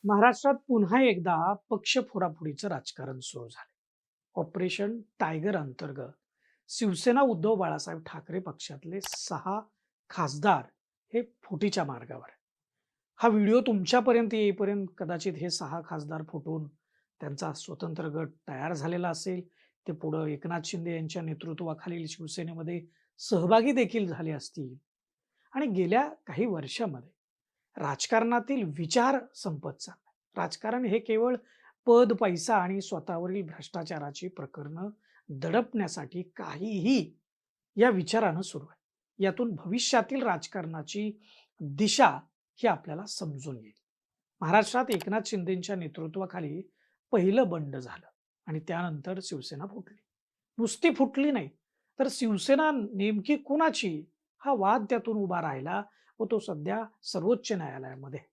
महाराष्ट्रात पुन्हा एकदा पक्ष फोडाफोडीचं राजकारण सुरू झाले. ऑपरेशन टायगर अंतर्गत शिवसेना उद्धव बाळासाहेब ठाकरे पक्षातले 6 खासदार हे फुटीच्या मार्गावर आहे. हा व्हिडिओ तुमच्यापर्यंत येईपर्यंत कदाचित हे 6 खासदार फुटून त्यांचा स्वतंत्र गट तयार झालेला असेल. ते पुढे एकनाथ शिंदे यांच्या नेतृत्वाखालील शिवसेनेमध्ये सहभागी देखील झाले असतील. आणि गेल्या काही वर्षामध्ये राजकारणातील विचार संपत चाललाय. राजकारण हे केवळ पद, पैसा आणि स्वतःवरील भ्रष्टाचाराची प्रकरणं दडपण्यासाठी काहीही या विचारानं सुरू आहे. यातून भविष्यातील राजकारणाची दिशा ही आपल्याला समजून येईल. महाराष्ट्रात एकनाथ शिंदेच्या नेतृत्वाखाली पहिलं बंड झालं आणि त्यानंतर शिवसेना फुटली. नुसती फुटली नाही, तर शिवसेना नेमकी कुणाची हा वाद त्यातून उभा राहिला व तो सध्या सर्वोच्च न्यायालयामध्ये आहे.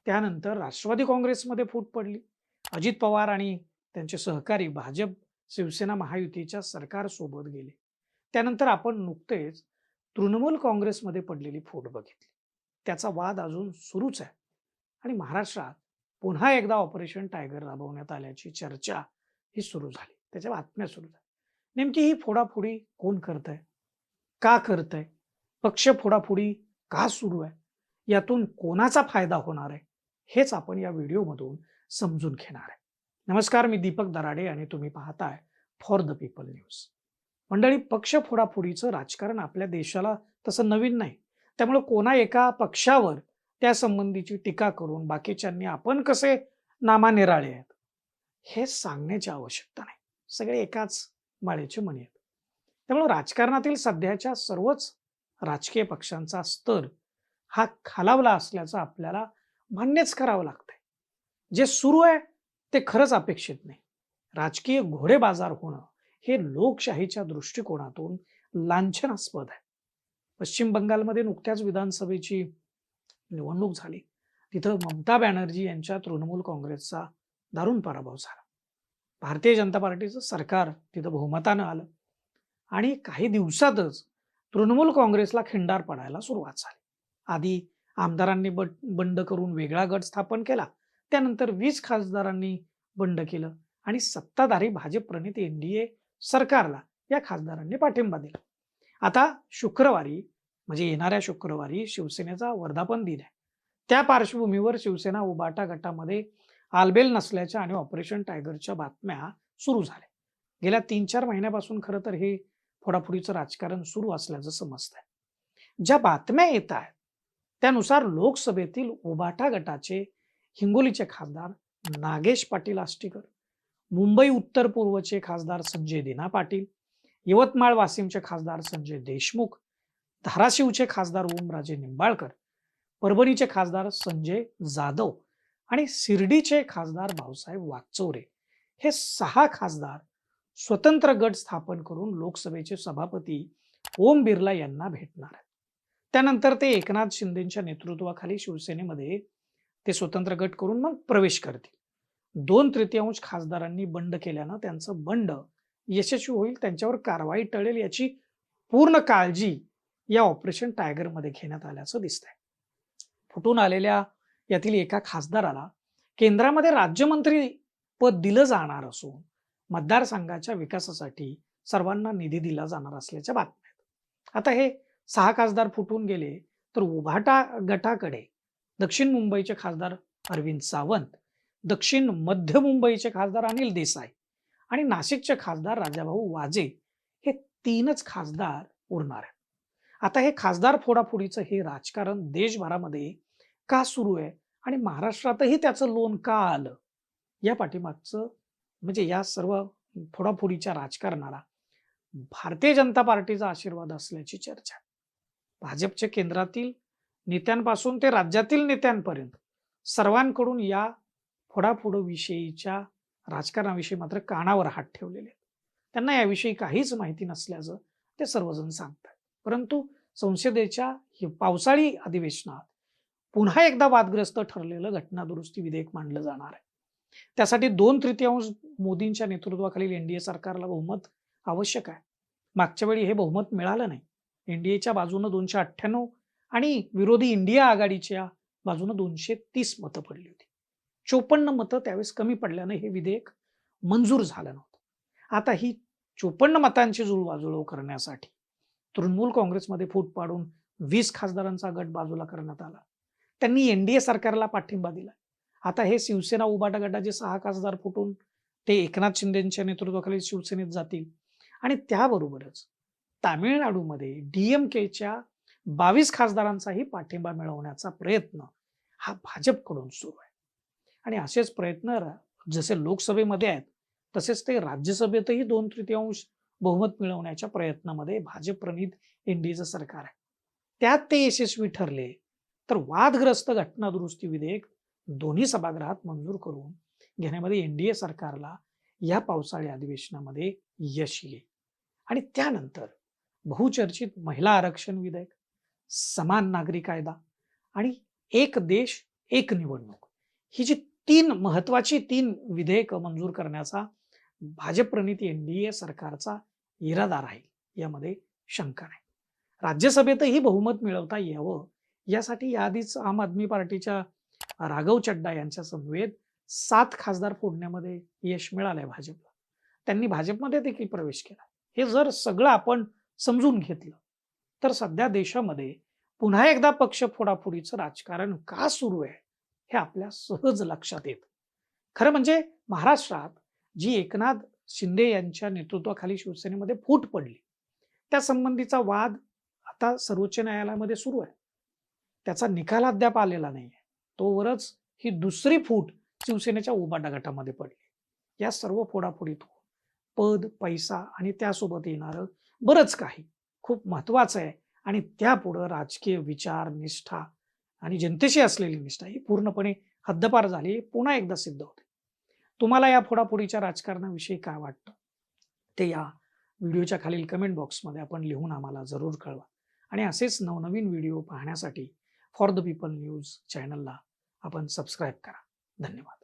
त्यानंतर राष्ट्रवादी काँग्रेसमध्ये फूट पडली. अजित पवार आणि त्यांचे सहकारी भाजप शिवसेना महायुतीच्या सरकारसोबत गेले. त्यानंतर आपण नुकतेच तृणमूल काँग्रेसमध्ये पडलेली फूट बघितली. त्याचा वाद अजून सुरूच आहे आणि महाराष्ट्रात पुन्हा एकदा ऑपरेशन टायगर राबवण्यात आल्याची चर्चा ही सुरू झाली. त्याच्या बातम्या सुरू झाल्या. नेमकी ही फोडाफोडी कोण करतंय? का करतंय? पक्ष फोडाफोडी का सुरू आहे? यातून कोणाचा फायदा होणार आहे? हेच आपण या व्हिडिओमधून समजून घेणार आहे. नमस्कार, मी दीपक दराडे आणि तुम्ही पाहताय फॉर द पीपल न्यूज. मंडळी, पक्ष फोडाफोडीचं राजकारण आपल्या देशाला तसं नवीन नाही. त्यामुळे कोणा एका पक्षावर त्या संबंधीची टीका करून बाकीच्यांनी आपण कसे नामानिराळे आहेत हे सांगण्याची आवश्यकता नाही. सगळे एकाच माळेचे मणी आहेत. त्यामुळे राजकारणातील सध्याच्या सर्वच राजकीय पक्षांचा स्तर हा खालावला असल्याचं आपल्याला मान्यच करावं लागतंय. जे सुरू आहे ते खरंच अपेक्षित नाही. राजकीय घोडेबाजार होणं हे लोकशाहीच्या दृष्टिकोनातून लांछनास्पद आहे. पश्चिम बंगालमध्ये नुकत्याच विधानसभेची निवडणूक झाली. तिथं ममता बॅनर्जी यांच्या तृणमूल काँग्रेसचा दारुण पराभव झाला. भारतीय जनता पार्टीचं सरकार तिथं बहुमतानं आलं आणि काही दिवसातच तृणमूल काँग्रेसला खिंडार पडायला सुरुवात झाली. आधी आमदारांनी बंड करून वेगळा गट स्थापन केला. त्यानंतर 20 खासदारांनी बंड केलं आणि सत्ताधारी भाजप प्रणित एनडीए सरकारला या खासदारांनी पाठिंबा दिला. आता शुक्रवारी म्हणजे येणाऱ्या शुक्रवारी शिवसेनेचा वर्धापन दिन आहे. त्या पार्श्वभूमीवर शिवसेना उबाटा गटामध्ये आलबेल नसल्याच्या आणि ऑपरेशन टायगरच्या बातम्या सुरू झाल्या. गेल्या 3-4 महिन्यापासून खरं तर हे फोडाफोडीचं राजकारण सुरू असल्याचं समजतंय. ज्या बातम्या येत आहेत त्यानुसार लोकसभेतील उबाटा गटाचे हिंगोलीचे खासदार नागेश पाटील आष्टीकर, मुंबई उत्तर पूर्वचे खासदार संजय दिना पाटील, यवतमाळ वाशिमचे खासदार संजय देशमुख, धाराशिवचे खासदार ओमराजे निंबाळकर, परभणीचे खासदार संजय जाधव आणि शिर्डीचे खासदार भाऊसाहेब वागचौरे हे 6 खासदार स्वतंत्र गट स्थापन करून लोकसभेचे सभापती ओम बिर्ला यांना भेटणार आहेत. त्यानंतर ते एकनाथ शिंदेच्या नेतृत्वाखाली शिवसेनेमध्ये ते स्वतंत्र गट करून मग प्रवेश करतील. 2/3 खासदारांनी बंड केल्यानं त्यांचं बंड यशस्वी होईल, त्यांच्यावर कारवाई टळेल याची पूर्ण काळजी या ऑपरेशन टायगरमध्ये घेण्यात आल्याचं दिसतंय. फुटून आलेल्या यातील एका खासदाराला केंद्रामध्ये राज्यमंत्री पद दिलं जाणार असून मतदारसंघाच्या विकासासाठी सर्वांना निधी दिला जाणार असल्याच्या बातम्या आहेत. आता हे 6 खासदार फुटून गेले तर उभाटा गटाकडे दक्षिण मुंबईचे खासदार अरविंद सावंत, दक्षिण मध्य मुंबईचे खासदार अनिल देसाई आणि नाशिकचे खासदार राजाभाऊ वाजे हे 3च खासदार उरणार आहेत. आता हे खासदार फोडाफोडीचं हे राजकारण देशभरामध्ये का सुरू आहे आणि महाराष्ट्रातही त्याचं लोण का आलं, या पाठीमागचं म्हणजे या सर्व फोडाफोडीच्या राजकारणाला भारतीय जनता पार्टीचा आशीर्वाद असल्याची चर्चा आहे. भाजपचे केंद्रातील नेत्यांपासून ते राज्यातील नेत्यांपर्यंत सर्वांकडून या फोडाफोडीविषयीच्या राजकारणाविषयी मात्र कानावर हात ठेवलेले आहेत. त्यांना याविषयी काहीच माहिती नसल्याचं ते सर्वजण सांगतात. परंतु संसदेच्या पावसाळी अधिवेशनात पुन्हा एकदा वादग्रस्त ठरलेलं घटना दुरुस्ती विधेयक मांडलं जाणार आहे. त्यासाठी 2/3 मोदींच्या नेतृत्वाखालील एनडीए सरकारला बहुमत आवश्यक आहे. मागच्या वेळी हे बहुमत मिळालं नाही. एनडीएच्या बाजूनं 298 आणि विरोधी इंडिया आघाडीच्या बाजूनं 230 मतं पडली होती. 54 मतं त्यावेळेस कमी पडल्यानं हे विधेयक मंजूर झालं नव्हतं. आता ही 54 मतांची जुळवाजुळव करण्यासाठी तृणमूल काँग्रेसमध्ये फूट पाडून 20 खासदारांचा गट बाजूला करण्यात आला. त्यांनी एनडीए सरकारला पाठिंबा दिला. आता हे शिवसेना उबाटा गटाचे 6 खासदार फुटून ते एकनाथ शिंदेच्या नेतृत्वाखाली शिवसेनेत जातील आणि त्याबरोबरच तामिळनाडूमध्ये डीएमकेच्या 22 खासदारांचाही पाठिंबा मिळवण्याचा प्रयत्न हा भाजपकडून सुरू आहे. आणि असेच प्रयत्न जसे लोकसभेमध्ये आहेत तसेच ते राज्यसभेतही 2/3 बहुमत मिळवण्याच्या प्रयत्नामध्ये भाजप प्रणित एनडीएचं सरकार आहे. त्यात ते यशस्वी ठरले तर वादग्रस्त घटना दुरुस्ती विधेयक दोन्ही सभागृहात मंजूर करून घेण्यामध्ये एनडीए सरकारला या पावसाळी अधिवेशनामध्ये यश येईल. आणि त्यानंतर बहुचर्चित महिला आरक्षण विधेयक, समान नागरी कायदा आणि एक देश एक निवडणूक ही जी 3 महत्वाची 3 विधेयक मंजूर करण्याचा भाजप प्रणित एनडीए सरकारचा इरादा राहील यामध्ये शंका नाही. राज्यसभेतही बहुमत मिळवता यावं यासाठी याआधीच आम आदमी पार्टीच्या राघव चड्डा यांच्या समवेत 7 खासदार फोडण्यामध्ये यश मिळालंय भाजपला. त्यांनी भाजपमध्ये देखील प्रवेश केला. हे जर सगळं आपण समजून घेतलं तर सध्या देशामध्ये पुन्हा एकदा पक्ष फोडाफोडीचं राजकारण का सुरू आहे हे आपल्या सहज लक्षात येतं. खरं म्हणजे महाराष्ट्रात जी एकनाथ शिंदे यांच्या नेतृत्वाखाली शिवसेनेमध्ये फूट पडली त्या संबंधीचा वाद आता सर्वोच्च न्यायालयामध्ये सुरू आहे. त्याचा निकाल अद्याप आलेला नाहीये. तोवरच ही दुसरी फूट शिवसेनेच्या उबाटा गटामध्ये पडली. या सर्व फोडाफोडीतून पद, पैसा आणि त्यासोबत येणारं बरंच काही खूप महत्वाचं आहे आणि त्यापुढं राजकीय विचार, निष्ठा आणि जनतेशी असलेली निष्ठा ही पूर्णपणे हद्दपार झाली, पुन्हा एकदा सिद्ध होते. तुम्हाला या फोडाफोडीच्या राजकारणाविषयी काय वाटतं ते या व्हिडिओच्या खालील कमेंट बॉक्समध्ये आपण लिहून आम्हाला जरूर कळवा. आणि असेच नवनवीन व्हिडिओ पाहण्यासाठी फॉर द पीपल न्यूज चॅनलला आपण सबस्क्राईब करा. धन्यवाद.